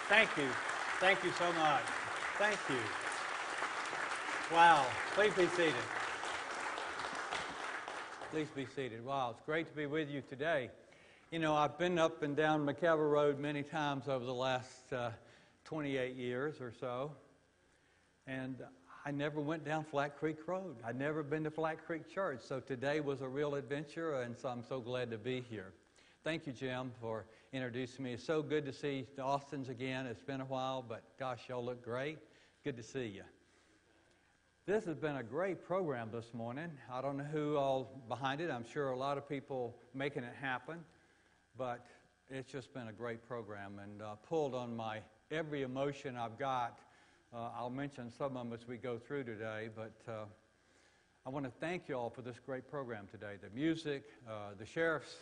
Thank you. Thank you so much. Thank you. Wow. Please be seated. Please be seated. Wow, it's great to be with you today. You know, I've been up and down McKellar Road many times over the last 28 years or so, and I never went down Flat Creek Road. I'd never been to Flat Creek Church, so today was a real adventure, and so I'm so glad to be here. Thank you, Jim, for introducing me. It's so good to see the Austins again. It's been a while, but gosh, y'all look great. Good to see you. This has been a great program this morning. I don't know who all behind it. I'm sure a lot of people making it happen, but it's just been a great program and pulled on my every emotion I've got. I'll mention some of them as we go through today, but I want to thank you all for this great program today. The music, the sheriff's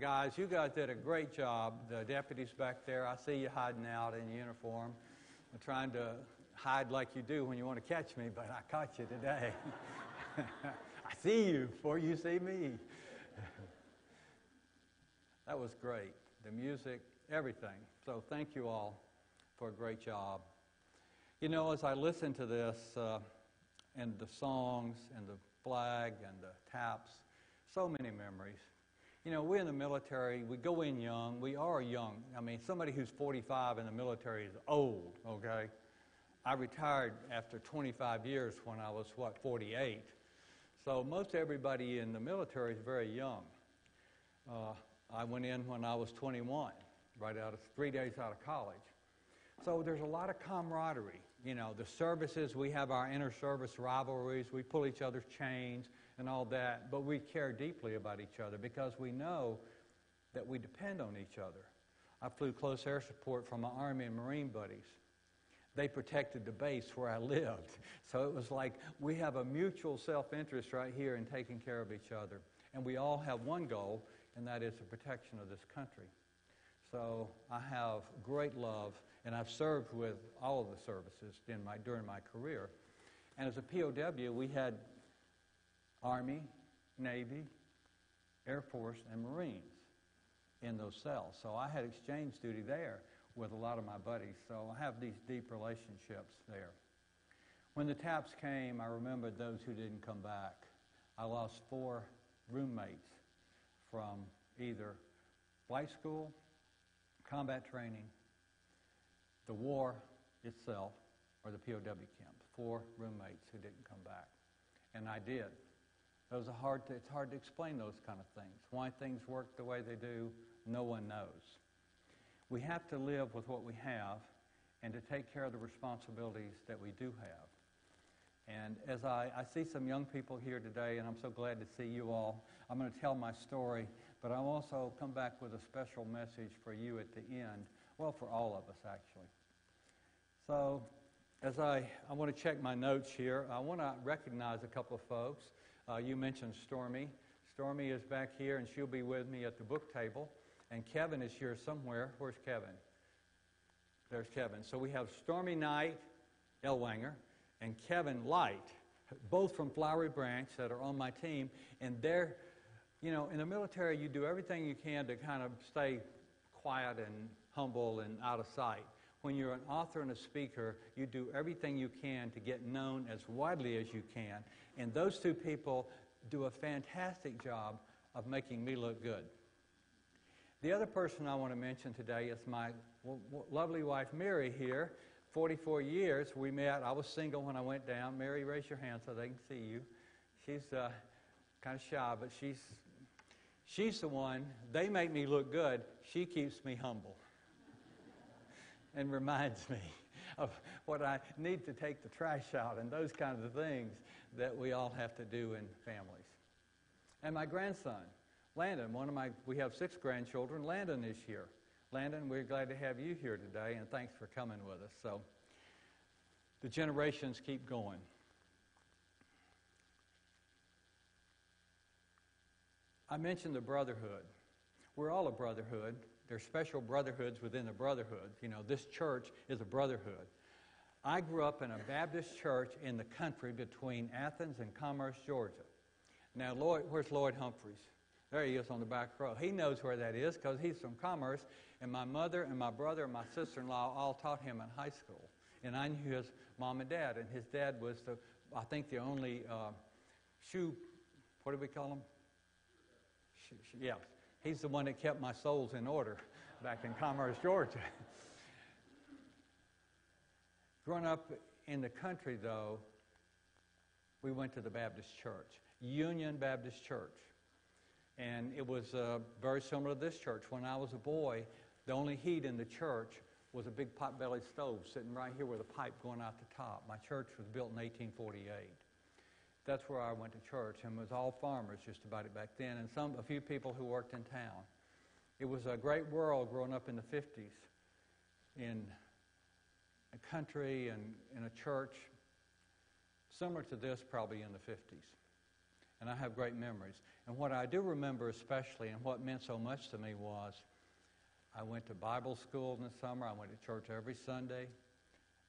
guys, you guys did a great job. The deputies back there, I see you hiding out in uniform. I'm trying to hide like you do when you want to catch me, but I caught you today. I see you before you see me. That was great. The music, everything. So thank you all for a great job. You know, as I listen to this and the songs and the flag and the taps, so many memories. You know, we're in the military, we go in young, we are young. I mean, somebody who's 45 in the military is old, okay? I retired after 25 years when I was, 48. So most everybody in the military is very young. I went in when I was 21, 3 days out of college. So there's a lot of camaraderie. You know, the services, we have our inter-service rivalries, we pull each other's chains and all that, but we care deeply about each other because we know that we depend on each other. I flew close air support for my Army and Marine buddies. They protected the base where I lived. So it was like we have a mutual self-interest right here in taking care of each other. And we all have one goal, and that is the protection of this country. So I have great love, and I've served with all of the services during my career. And as a POW, we had Army, Navy, Air Force, and Marines in those cells. So I had exchange duty there with a lot of my buddies. So I have these deep relationships there. When the TAPS came, I remembered those who didn't come back. I lost 4 roommates from either flight school, combat training, the war itself, or the POW camps. 4 roommates who didn't come back. And I did. It's hard to explain those kind of things. Why things work the way they do, no one knows. We have to live with what we have and to take care of the responsibilities that we do have. And as I see some young people here today, and I'm so glad to see you all, I'm going to tell my story, but I'll also come back with a special message for you at the end. Well, for all of us, actually. So as I want to check my notes here, I want to recognize a couple of folks. You mentioned Stormy. Stormy is back here, and she'll be with me at the book table. And Kevin is here somewhere. Where's Kevin? There's Kevin. So we have Stormy Knight, Elwanger, and Kevin Light, both from Flowery Branch that are on my team. And they're, you know, in the military, you do everything you can to kind of stay quiet and humble and out of sight. When you're an author and a speaker, you do everything you can to get known as widely as you can. And those 2 people do a fantastic job of making me look good. The other person I want to mention today is my lovely wife, Mary, here. 44 years we met. I was single when I went down. Mary, raise your hand so they can see you. She's kind of shy, but she's the one. They make me look good. She keeps me humble and reminds me of what I need to take the trash out and those kinds of things that we all have to do in families. And my grandson, Landon, we have 6 grandchildren. Landon is here. Landon, we're glad to have you here today, and thanks for coming with us. So the generations keep going. I mentioned the brotherhood. We're all a brotherhood. There's special brotherhoods within the brotherhood. You know, this church is a brotherhood. I grew up in a Baptist church in the country between Athens and Commerce, Georgia. Now, where's Lloyd Humphreys? There he is on the back row. He knows where that is because he's from Commerce, And my mother and my brother and my sister-in-law all taught him in high school. And I knew his mom and dad. And his dad was, I think, the only what do we call him? Yeah. He's the one that kept my souls in order back in Commerce, Georgia. Growing up in the country, though, we went to the Baptist church, Union Baptist Church. And it was very similar to this church. When I was a boy, the only heat in the church was a big pot-belly stove sitting right here with a pipe going out the top. My church was built in 1848. That's where I went to church, and it was all farmers just about it back then, and a few people who worked in town. It was a great world growing up in the 50s in a country and in a church similar to this probably in the 50s. And I have great memories. And what I do remember especially, and what meant so much to me, was I went to Bible school in the summer. I went to church every Sunday.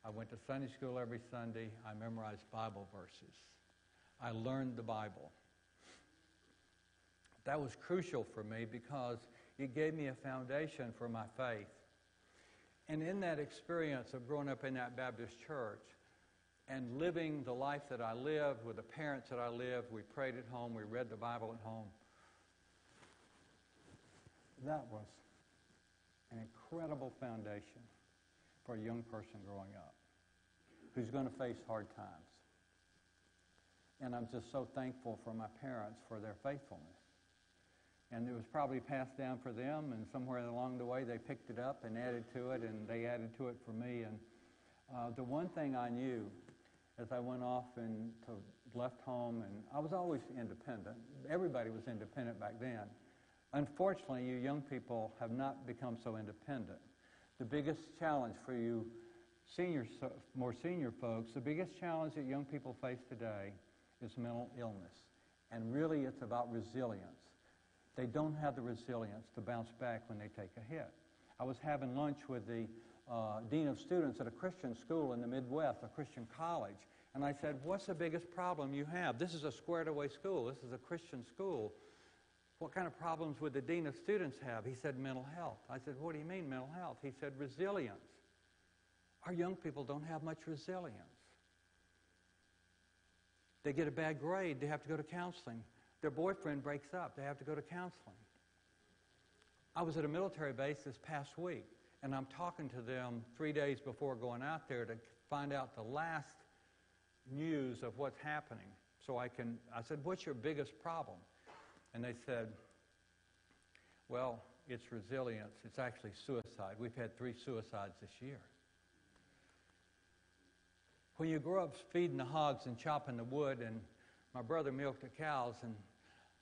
I went to Sunday school every Sunday. I memorized Bible verses. I learned the Bible. That was crucial for me because it gave me a foundation for my faith. And in that experience of growing up in that Baptist church and living the life that I lived with the parents that I lived, we prayed at home, we read the Bible at home. That was an incredible foundation for a young person growing up who's going to face hard times. And I'm just so thankful for my parents for their faithfulness. And it was probably passed down for them, and somewhere along the way they picked it up and added to it, and they added to it for me. And the one thing I knew as I went off and left home, and I was always independent. Everybody was independent back then. Unfortunately, you young people have not become so independent. The biggest challenge for you more senior folks, the biggest challenge that young people face today is mental illness. And really it's about resilience. They don't have the resilience to bounce back when they take a hit. I was having lunch with the dean of students at a Christian school in the Midwest, a Christian college, and I said, what's the biggest problem you have? This is a squared-away school. This is a Christian school. What kind of problems would the dean of students have? He said, mental health. I said, what do you mean, mental health? He said, resilience. Our young people don't have much resilience. They get a bad grade, they have to go to counseling. Their boyfriend breaks up, they have to go to counseling. I was at a military base this past week, and I'm talking to them 3 days before going out there to find out the last news of what's happening. So I said, what's your biggest problem? And they said, well, it's resilience. It's actually suicide. We've had 3 suicides this year. When you grow up feeding the hogs and chopping the wood, and my brother milked the cows, and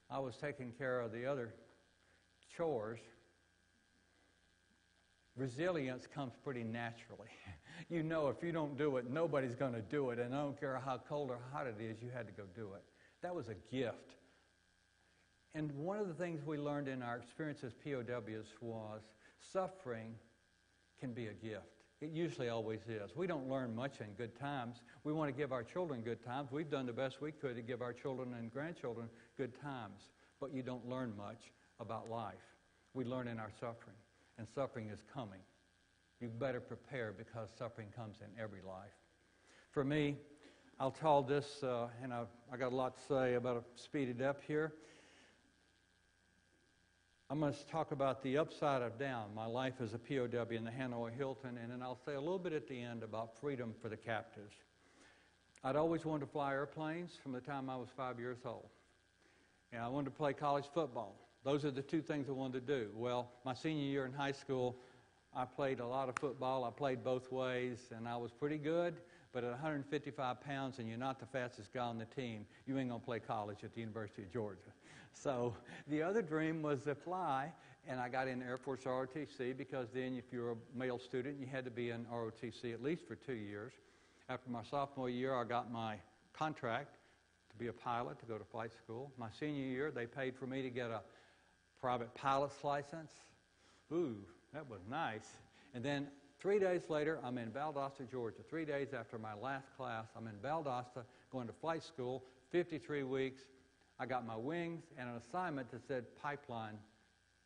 I was taking care of the other chores, resilience comes pretty naturally. You know if you don't do it, nobody's going to do it, and I don't care how cold or hot it is, you had to go do it. That was a gift. And one of the things we learned in our experience as POWs was suffering can be a gift. It usually always is. We don't learn much in good times. We want to give our children good times. We've done the best we could to give our children and grandchildren good times. But you don't learn much about life. We learn in our suffering. And suffering is coming. You better prepare because suffering comes in every life. For me, I'll tell this, and I got a lot to say about it, speed it up here. I'm going to talk about the upside of down, my life as a POW in the Hanoi Hilton, and then I'll say a little bit at the end about freedom for the captives. I'd always wanted to fly airplanes from the time I was 5 years old. And I wanted to play college football. Those are the 2 things I wanted to do. Well, my senior year in high school, I played a lot of football. I played both ways, and I was pretty good. But at 155 pounds and you're not the fastest guy on the team, you ain't going to play college at the University of Georgia. So the other dream was to fly, and I got in Air Force ROTC because then if you're a male student, you had to be in ROTC at least for 2 years. After my sophomore year, I got my contract to be a pilot, to go to flight school. My senior year, they paid for me to get a private pilot's license. Ooh, that was nice. And then 3 days later, I'm in Valdosta, Georgia. 3 days after my last class, I'm in Valdosta going to flight school, 53 weeks. I got my wings and an assignment that said pipeline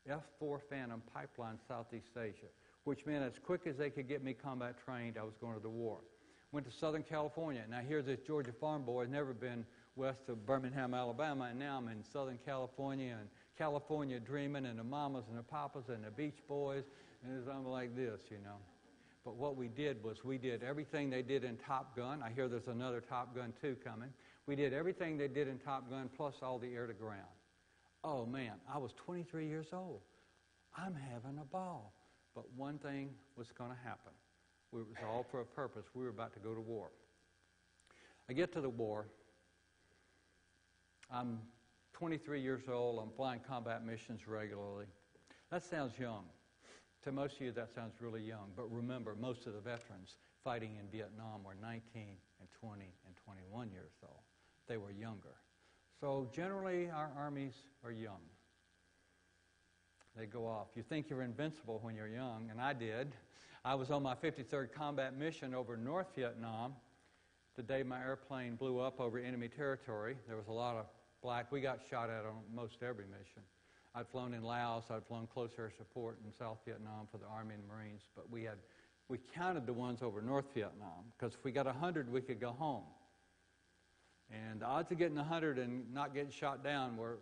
F-4 Phantom pipeline Southeast Asia, which meant as quick as they could get me combat trained, I was going to the war. Went to Southern California. Now here's this Georgia farm boy, never been west of Birmingham, Alabama, and now I'm in Southern California and California dreaming, and the mamas and the papas and the Beach Boys, and it's something like this, you know. But what we did was we did everything they did in Top Gun. I hear there's another Top Gun 2 coming. We did everything they did in Top Gun plus all the air to ground. Oh, man, I was 23 years old. I'm having a ball. But one thing was going to happen. It was all for a purpose. We were about to go to war. I get to the war. I'm 23 years old. I'm flying combat missions regularly. That sounds young. To most of you, that sounds really young. But remember, most of the veterans fighting in Vietnam were 19 and 20 and 21 years old. They were younger. So generally, our armies are young. They go off. You think you're invincible when you're young, and I did. I was on my 53rd combat mission over North Vietnam the day my airplane blew up over enemy territory. There was a lot of black. We got shot at on most every mission. I'd flown in Laos. I'd flown close air support in South Vietnam for the Army and Marines. But we counted the ones over North Vietnam, because if we got 100, we could go home. And the odds of getting 100 and not getting shot down were,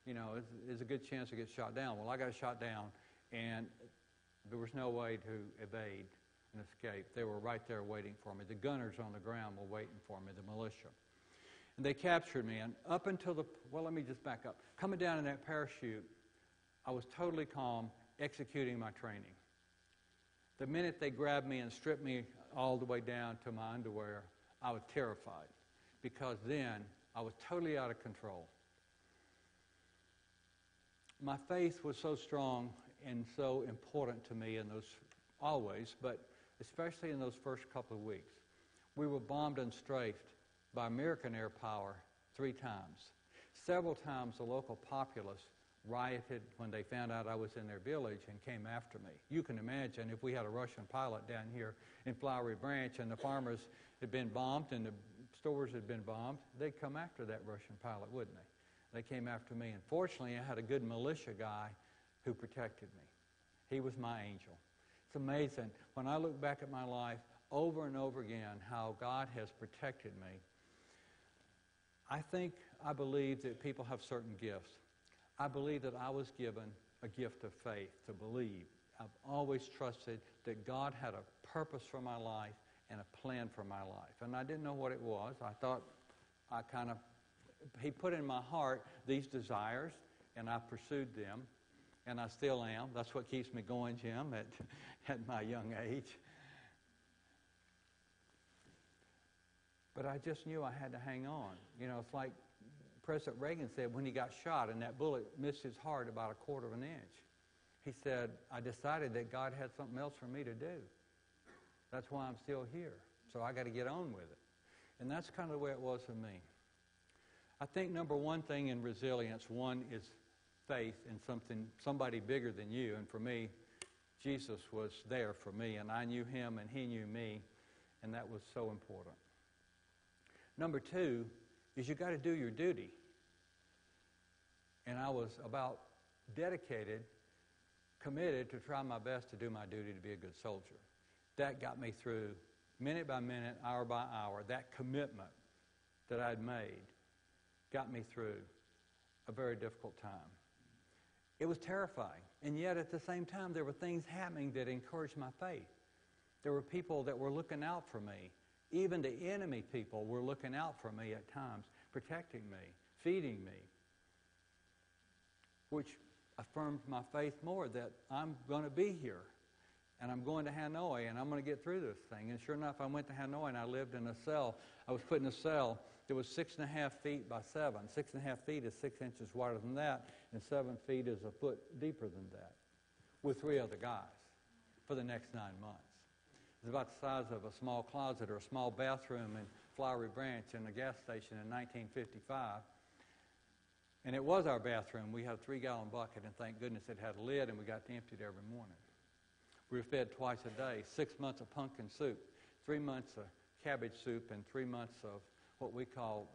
you know, is a good chance to get shot down. Well, I got shot down, and there was no way to evade and escape. They were right there waiting for me. The gunners on the ground were waiting for me, the militia. And they captured me, and up until well, let me just back up. Coming down in that parachute, I was totally calm, executing my training. The minute they grabbed me and stripped me all the way down to my underwear, I was terrified, because then I was totally out of control. My faith was so strong and so important to me in those, always, but especially in those first couple of weeks. We were bombed and strafed by American air power 3 times. Several times the local populace rioted when they found out I was in their village and came after me. You can imagine if we had a Russian pilot down here in Flowery Branch and the farmers had been bombed and the stores had been bombed, they'd come after that Russian pilot, wouldn't they? They came after me, and fortunately I had a good militia guy who protected me. He was my angel. It's amazing when I look back at my life over and over again how God has protected me. I believe that people have certain gifts. I believe that I was given a gift of faith to believe. I've always trusted that God had a purpose for my life and a plan for my life. And I didn't know what it was. I thought He put in my heart these desires, and I pursued them, and I still am. That's what keeps me going, Jim, at my young age. But I just knew I had to hang on. You know, it's like President Reagan said when he got shot and that bullet missed his heart about 1/4 of an inch. He said, I decided that God had something else for me to do. That's why I'm still here. So I got to get on with it. And that's kind of the way it was for me. I think number one thing in resilience, one is faith in somebody bigger than you. And for me, Jesus was there for me, and I knew him and he knew me, and that was so important. Number two is you got to do your duty. And I was about dedicated, committed to try my best to do my duty to be a good soldier. That got me through minute by minute, hour by hour. That commitment that I'd made got me through a very difficult time. It was terrifying, and yet at the same time there were things happening that encouraged my faith. There were people that were looking out for me. Even the enemy people were looking out for me at times, protecting me, feeding me, which affirmed my faith more that I'm going to be here, and I'm going to Hanoi, and I'm going to get through this thing. And sure enough, I went to Hanoi, and I lived in a cell. I was put in a cell that was 6.5 feet by 7. 6.5 feet is 6 inches wider than that, and 7 feet is a foot deeper than that, with 3 other guys for the next 9 months. It was about the size of a small closet or a small bathroom in Flowery Branch in a gas station in 1955. And it was our bathroom. We had a 3-gallon bucket, and thank goodness it had a lid, and we got to empty it every morning. We were fed twice a day, 6 months of pumpkin soup, 3 months of cabbage soup, and 3 months of what we call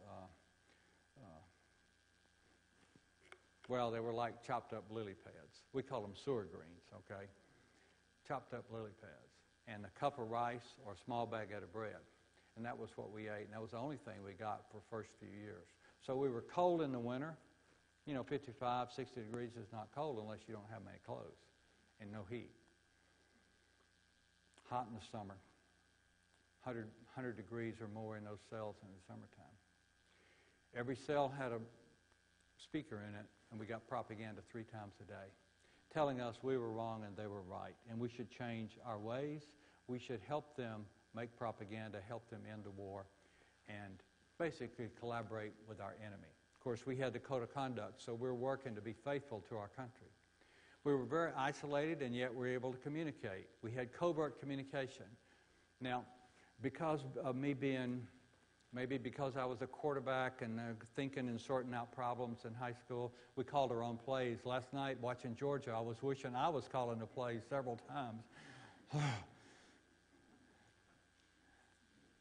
Well, they were like chopped up lily pads. We call them sewer greens, okay? Chopped up lily pads. And a cup of rice or a small baguette of bread. And that was what we ate. And that was the only thing we got for the first few years. So we were cold in the winter. 55, 60 degrees is not cold unless you don't have many clothes and no heat. Hot in the summer. 100 degrees or more in those cells in the summertime. Every cell had a speaker in it, and we got propaganda 3 times a day, telling us we were wrong and they were right, and we should change our ways. We should help them make propaganda, help them end the war, and basically collaborate with our enemy. Of course, we had the code of conduct, so we're working to be faithful to our country. We were very isolated, and yet we were able to communicate. We had covert communication. Now, because of me being, maybe because I was a quarterback and thinking and sorting out problems in high school, we called our own plays. Last night, watching Georgia, I was wishing I was calling the plays several times.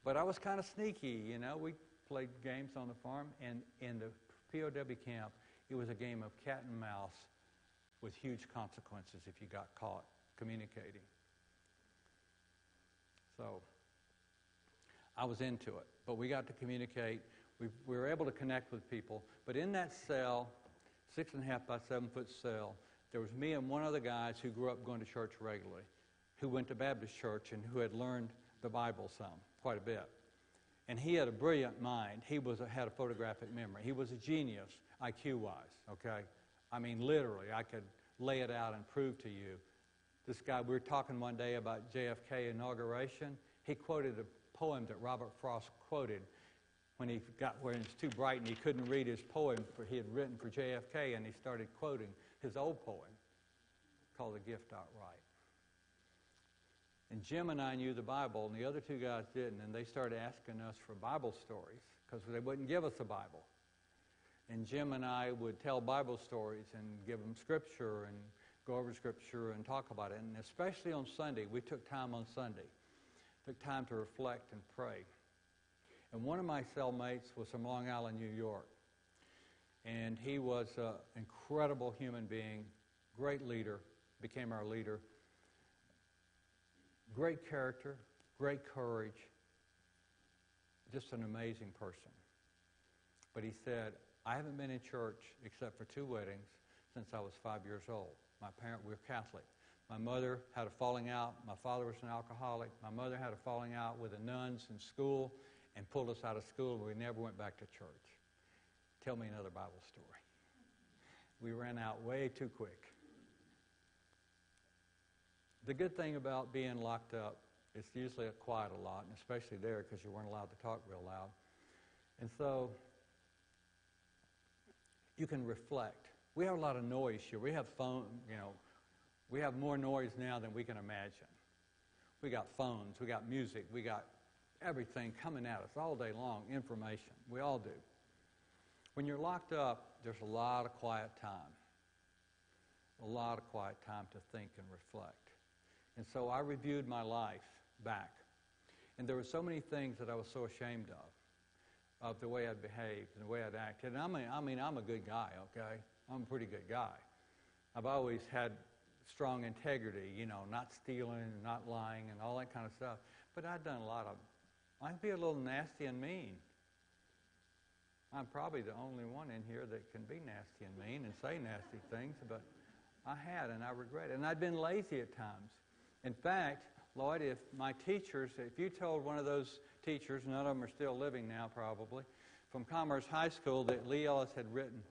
But I was kind of sneaky, We played games on the farm, and in the POW camp, it was a game of cat and mouse with huge consequences if you got caught communicating. So I was into it, but we got to communicate. We were able to connect with people. But in that cell, 6.5 by 7 foot cell, there was me and one other guys who grew up going to church regularly, who went to Baptist church and who had learned the Bible quite a bit. And he had a brilliant mind. He had a photographic memory. He was a genius, IQ-wise, okay? I mean, literally, I could lay it out and prove to you. This guy, we were talking one day about JFK inauguration. He quoted a poem that Robert Frost quoted when he got where it was too bright and he couldn't read his poem he had written for JFK, and he started quoting his old poem called The Gift Outright. And Jim and I knew the Bible, and the other 2 guys didn't, and they started asking us for Bible stories because they wouldn't give us a Bible. And Jim and I would tell Bible stories and give them Scripture and go over Scripture and talk about it. And especially on Sunday, we took time on Sunday, took time to reflect and pray. And one of my cellmates was from Long Island, New York. And he was an incredible human being, great leader, became our leader. Great character, great courage, just an amazing person. But he said, I haven't been in church except for 2 weddings since I was 5 years old. We were Catholic. My mother had a falling out. My father was an alcoholic. My mother had a falling out with the nuns in school and pulled us out of school, and we never went back to church. Tell me another Bible story. We ran out way too quick. The good thing about being locked up is usually quiet a lot, and especially there because you weren't allowed to talk real loud. And so you can reflect. We have a lot of noise here. We have we have more noise now than we can imagine. We got phones, we got music, we got everything coming at us all day long, information. We all do. When you're locked up, there's a lot of quiet time. A lot of quiet time to think and reflect. And so I reviewed my life back. And there were so many things that I was so ashamed of the way I'd behaved and the way I'd acted. And I mean, I'm a good guy, okay? I'm a pretty good guy. I've always had strong integrity, not stealing and not lying and all that kind of stuff. But I'd done I'd be a little nasty and mean. I'm probably the only one in here that can be nasty and mean and say nasty things, but I had, and I regret it. And I'd been lazy at times. In fact, Lloyd, if you told one of those teachers, none of them are still living now probably, from Commerce High School that Lee Ellis had written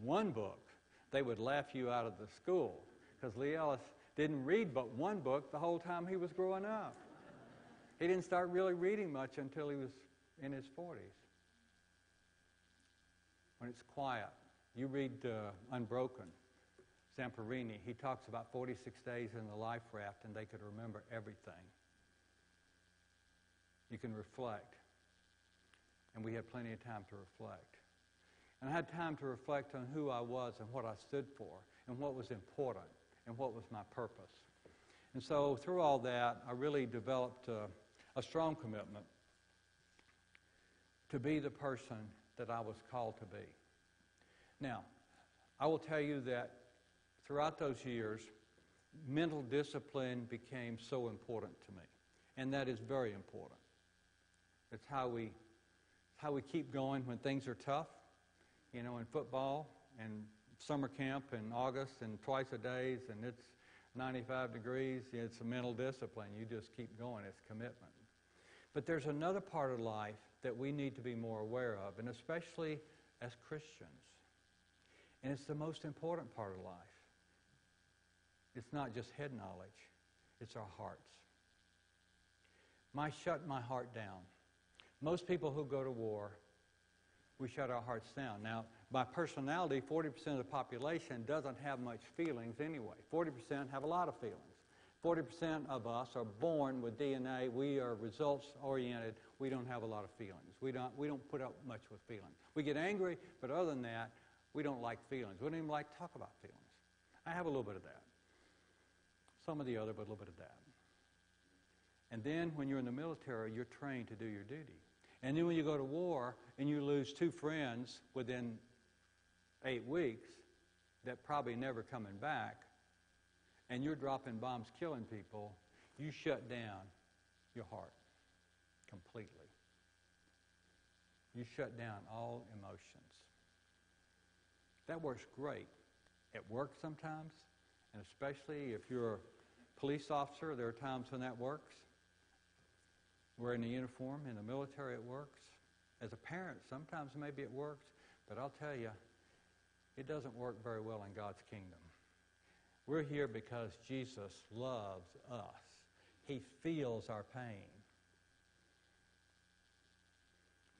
one book, they would laugh you out of the school because Lee Ellis didn't read but one book the whole time he was growing up. He didn't start really reading much until he was in his 40s. When it's quiet, you read Unbroken. Zamperini, he talks about 46 days in the life raft and they could remember everything. You can reflect. And we had plenty of time to reflect. And I had time to reflect on who I was and what I stood for and what was important and what was my purpose. And so through all that, I really developed a strong commitment to be the person that I was called to be. Now, I will tell you that throughout those years, mental discipline became so important to me. And that is very important. It's how we keep going when things are tough. You know, in football and summer camp in August and twice a days and it's 95 degrees, it's a mental discipline. You just keep going. It's commitment. But there's another part of life that we need to be more aware of, and especially as Christians. And it's the most important part of life. It's not just head knowledge. It's our hearts. Shut my heart down. Most people who go to war, we shut our hearts down. Now, by personality, 40% of the population doesn't have much feelings anyway. 40% have a lot of feelings. 40% of us are born with DNA. We are results-oriented. We don't have a lot of feelings. We don't put up much with feelings. We get angry, but other than that, we don't like feelings. We don't even like to talk about feelings. I have a little bit of that. Some of the other, but a little bit of that. And then when you're in the military, you're trained to do your duty. And then when you go to war and you lose 2 friends within 8 weeks that probably never coming back, and you're dropping bombs, killing people, you shut down your heart completely. You shut down all emotions. That works great at work sometimes, and especially if you're a police officer, there are times when that works. Wearing a uniform in the military, it works. As a parent, sometimes maybe it works, but I'll tell you, it doesn't work very well in God's kingdom. We're here because Jesus loves us. He feels our pain.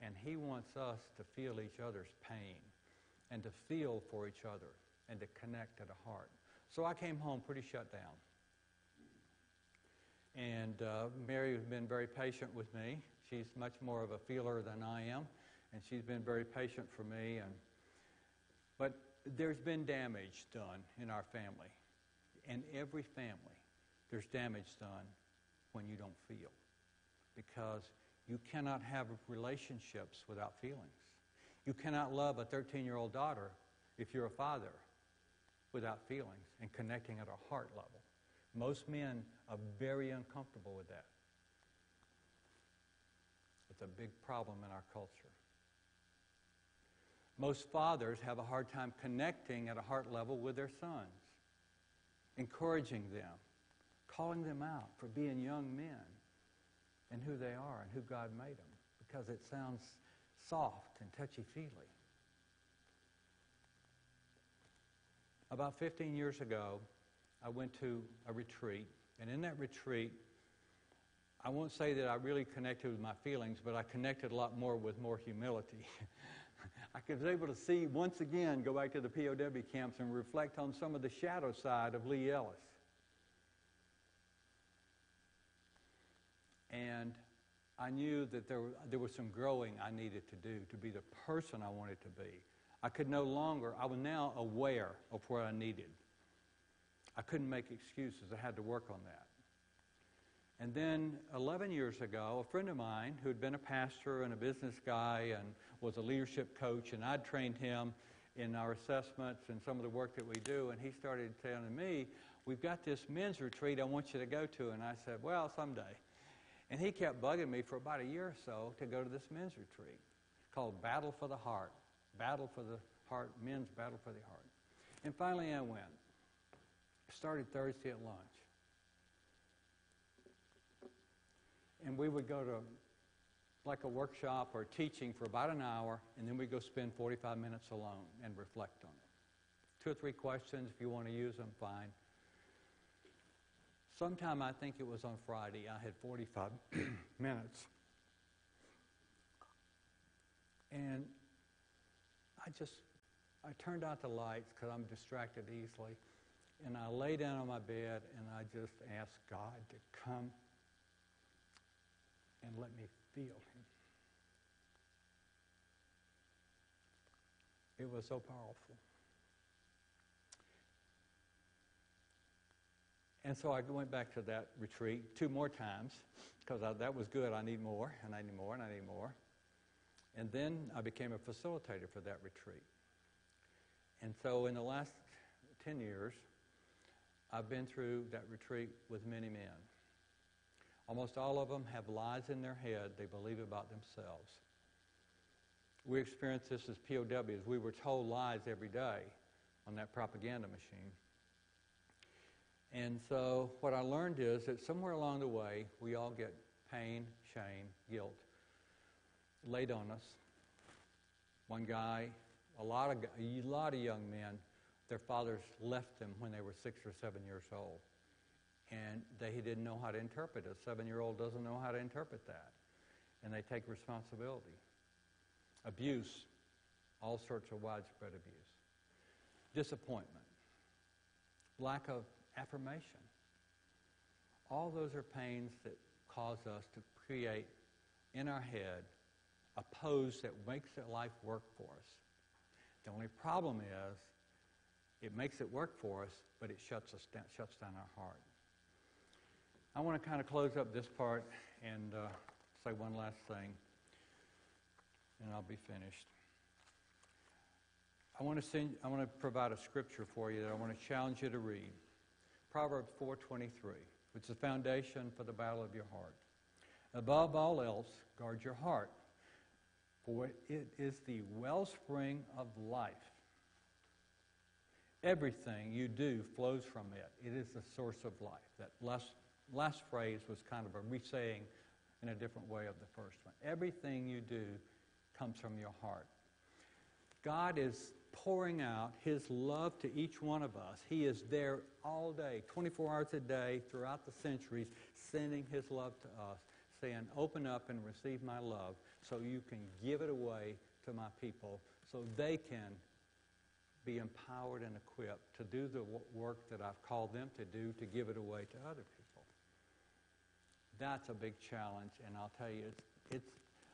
And He wants us to feel each other's pain and to feel for each other and to connect at a heart. So I came home pretty shut down. And Mary has been very patient with me. She's much more of a feeler than I am, and she's been very patient for me. But there's been damage done in our family. In every family, there's damage done when you don't feel. Because you cannot have relationships without feelings. You cannot love a 13-year-old daughter if you're a father without feelings and connecting at a heart level. Most men are very uncomfortable with that. It's a big problem in our culture. Most fathers have a hard time connecting at a heart level with their sons, encouraging them, calling them out for being young men and who they are and who God made them, because it sounds soft and touchy-feely. About 15 years ago, I went to a retreat, and in that retreat, I won't say that I really connected with my feelings, but I connected a lot more with more humility. I was able to see, once again, go back to the POW camps and reflect on some of the shadow side of Lee Ellis. And I knew that there was some growing I needed to do to be the person I wanted to be. I was now aware of what I needed. I couldn't make excuses. I had to work on that. And then 11 years ago, a friend of mine who had been a pastor and a business guy and was a leadership coach, and I'd trained him in our assessments and some of the work that we do, and he started telling me, we've got this men's retreat I want you to go to. And I said, well, someday. And he kept bugging me for about a year or so to go to this men's retreat called Battle for the Heart. Battle for the Heart, Men's Battle for the Heart. And finally I went. Started Thursday at lunch. And we would go to like a workshop or teaching for about an hour, and then we'd go spend 45 minutes alone and reflect on it. 2 or 3 questions, if you want to use them, fine. Sometime, I think it was on Friday, I had 45 minutes. And I turned out the lights because I'm distracted easily. And I lay down on my bed and I just asked God to come and let me feel Him. It was so powerful. And so I went back to that retreat 2 more times because that was good. I need more, and I need more, and I need more. And then I became a facilitator for that retreat. And so in the last 10 years, I've been through that retreat with many men. Almost all of them have lies in their head they believe about themselves. We experienced this as POWs. We were told lies every day on that propaganda machine. And so what I learned is that somewhere along the way, we all get pain, shame, guilt laid on us. One guy, a lot of young men, their fathers left them when they were 6 or 7 years old. And he didn't know how to interpret it. A 7-year-old doesn't know how to interpret that. And they take responsibility. Abuse, all sorts of widespread abuse. Disappointment. Lack of affirmation. All those are pains that cause us to create in our head a pose that makes life work for us. The only problem is it makes it work for us, but it shuts down our heart. I want to kind of close up this part and say one last thing, and I'll be finished. I want to provide a scripture for you that I want to challenge you to read. Proverbs 4:23, which is the foundation for the battle of your heart. Above all else, guard your heart, for it is the wellspring of life. Everything you do flows from it. It is the source of life. That last phrase was kind of a re-saying in a different way of the first one. Everything you do comes from your heart. God is pouring out His love to each one of us. He is there all day, 24 hours a day, throughout the centuries, sending His love to us, saying, open up and receive my love so you can give it away to my people so they can be empowered and equipped to do the work that I've called them to do, to give it away to other people. That's a big challenge, and I'll tell you,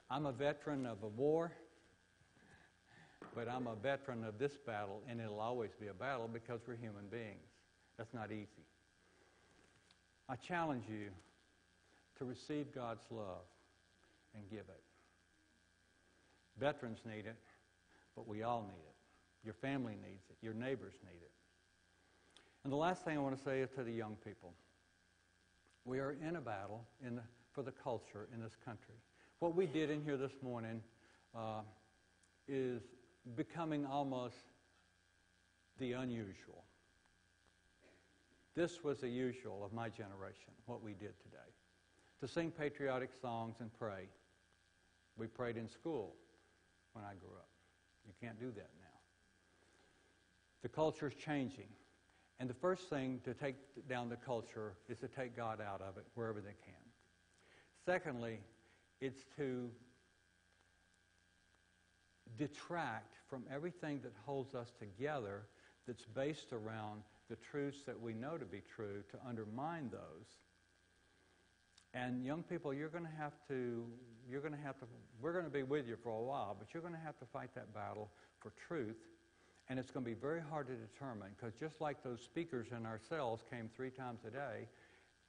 I'm a veteran of a war, but I'm a veteran of this battle, and it'll always be a battle because we're human beings. That's not easy. I challenge you to receive God's love and give it. Veterans need it, but we all need it. Your family needs it. Your neighbors need it. And the last thing I want to say is to the young people. We are in a battle for the culture in this country. What we did in here this morning is becoming almost the unusual. This was the usual of my generation, what we did today. To sing patriotic songs and pray. We prayed in school when I grew up. You can't do that now. The culture is changing. And the first thing to take down the culture is to take God out of it wherever they can. Secondly, it's to detract from everything that holds us together that's based around the truths that we know to be true, to undermine those. And young people, we're going to be with you for a while, but you're going to have to fight that battle for truth. And it's going to be very hard to determine, because just like those speakers in our cells came 3 times a day,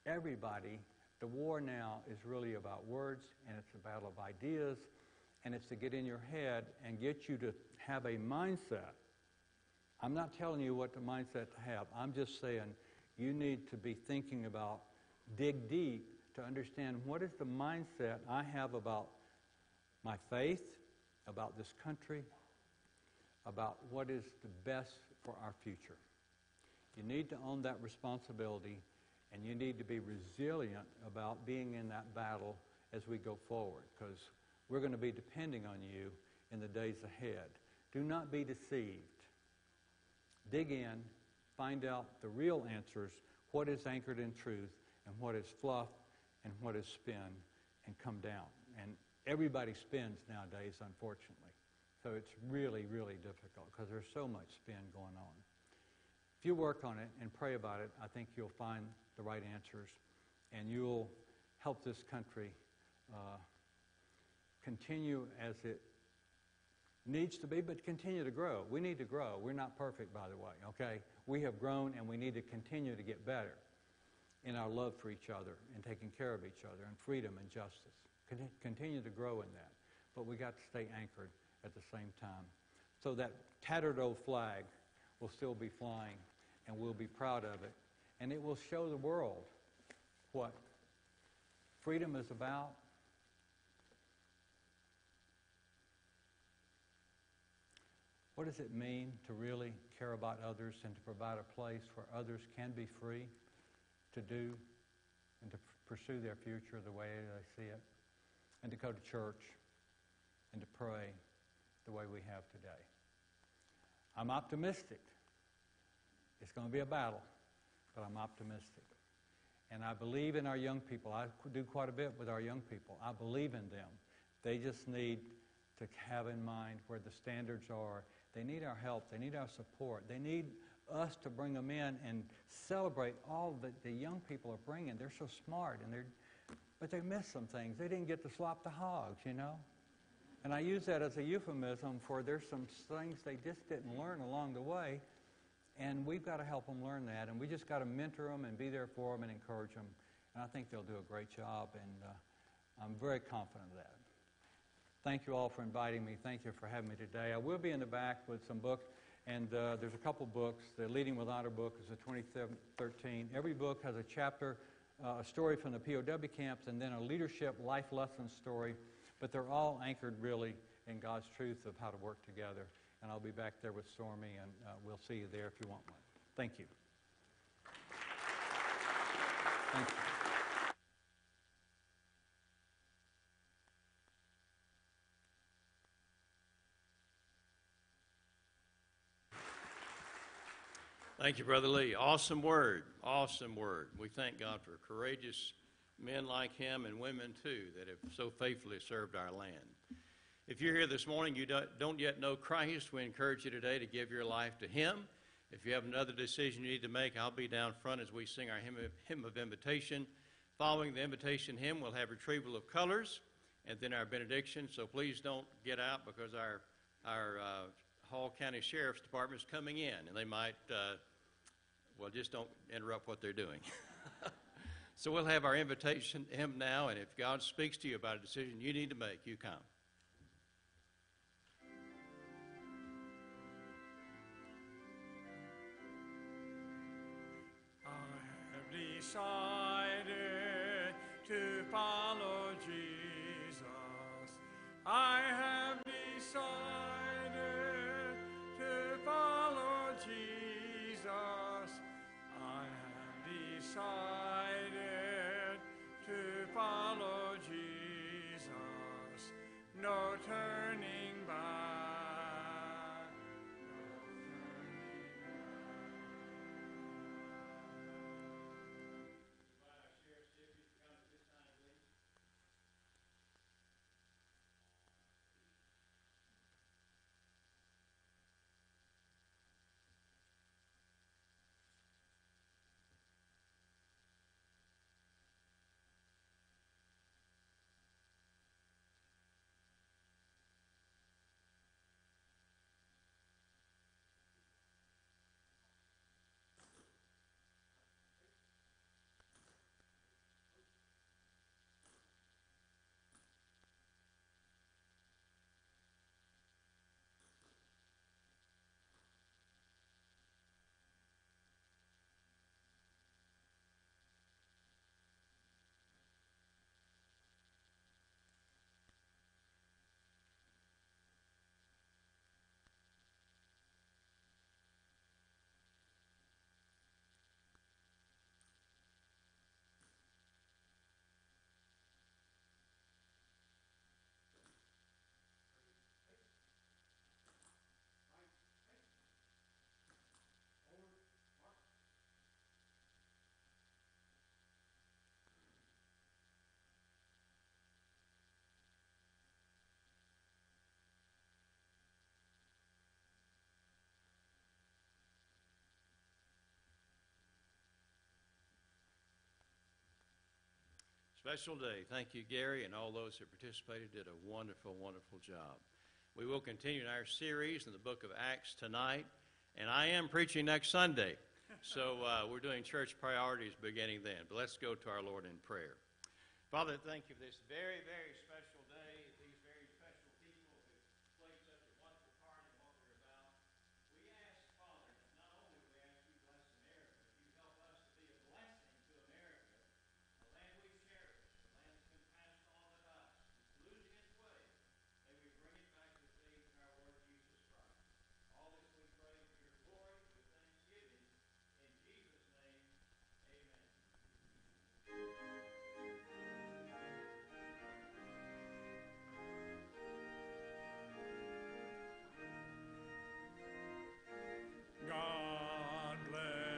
everybody, the war now is really about words, and it's a battle of ideas, and it's to get in your head and get you to have a mindset. I'm not telling you what the mindset to have. I'm just saying you need to be thinking about, dig deep to understand what is the mindset I have about my faith, about this country, about what is the best for our future. You need to own that responsibility, and you need to be resilient about being in that battle as we go forward, because we're going to be depending on you in the days ahead. Do not be deceived. Dig in, find out the real answers, what is anchored in truth, and what is fluff, and what is spin, and come down. And everybody spins nowadays, unfortunately. So it's really, really difficult because there's so much spin going on. If you work on it and pray about it, I think you'll find the right answers, and you'll help this country continue as it needs to be, but continue to grow. We need to grow. We're not perfect, by the way, okay? We have grown, and we need to continue to get better in our love for each other and taking care of each other and freedom and justice. Continue to grow in that. But we got to stay anchored at the same time. So that tattered old flag will still be flying, and we'll be proud of it. And it will show the world what freedom is about. What does it mean to really care about others and to provide a place where others can be free to do and to pursue their future the way they see it, and to go to church and to pray the way we have today? I'm optimistic. It's going to be a battle, but I'm optimistic. And I believe in our young people. I do quite a bit with our young people. I believe in them. They just need to have in mind where the standards are. They need our help. They need our support. They need us to bring them in and celebrate all that the young people are bringing. They're so smart, but they miss some things. They didn't get to slop the hogs, you know. And I use that as a euphemism for there's some things they just didn't learn along the way, and we've got to help them learn that, and we just got to mentor them and be there for them and encourage them. And I think they'll do a great job, and I'm very confident of that. Thank you all for inviting me. Thank you for having me today. I will be in the back with some books, and there's a couple books. The Leading with Honor book is a 2013. Every book has a chapter, a story from the POW camps, and then a leadership life lesson story. But they're all anchored really in God's truth of how to work together. And I'll be back there with Stormy, and we'll see you there if you want one. Thank you. Thank you. Thank you, Brother Lee. Awesome word. Awesome word. We thank God for courageous men like him and women, too, that have so faithfully served our land. If you're here this morning, you don't yet know Christ, we encourage you today to give your life to him. If you have another decision you need to make, I'll be down front as we sing our hymn of invitation. Following the invitation hymn, we'll have retrieval of colors and then our benediction. So please don't get out, because our Hall County Sheriff's Department is coming in, and they might, just don't interrupt what they're doing. So we'll have our invitation hymn now, and if God speaks to you about a decision you need to make, you come. I have decided to follow Jesus. I have decided to follow Jesus. I have decided to follow Jesus. No turning back. No turning Special day. Thank you, Gary, and all those who participated did a wonderful, wonderful job. We will continue in our series in the book of Acts tonight, and I am preaching next Sunday. So we're doing church priorities beginning then. But let's go to our Lord in prayer. Father, thank you for this very, very special day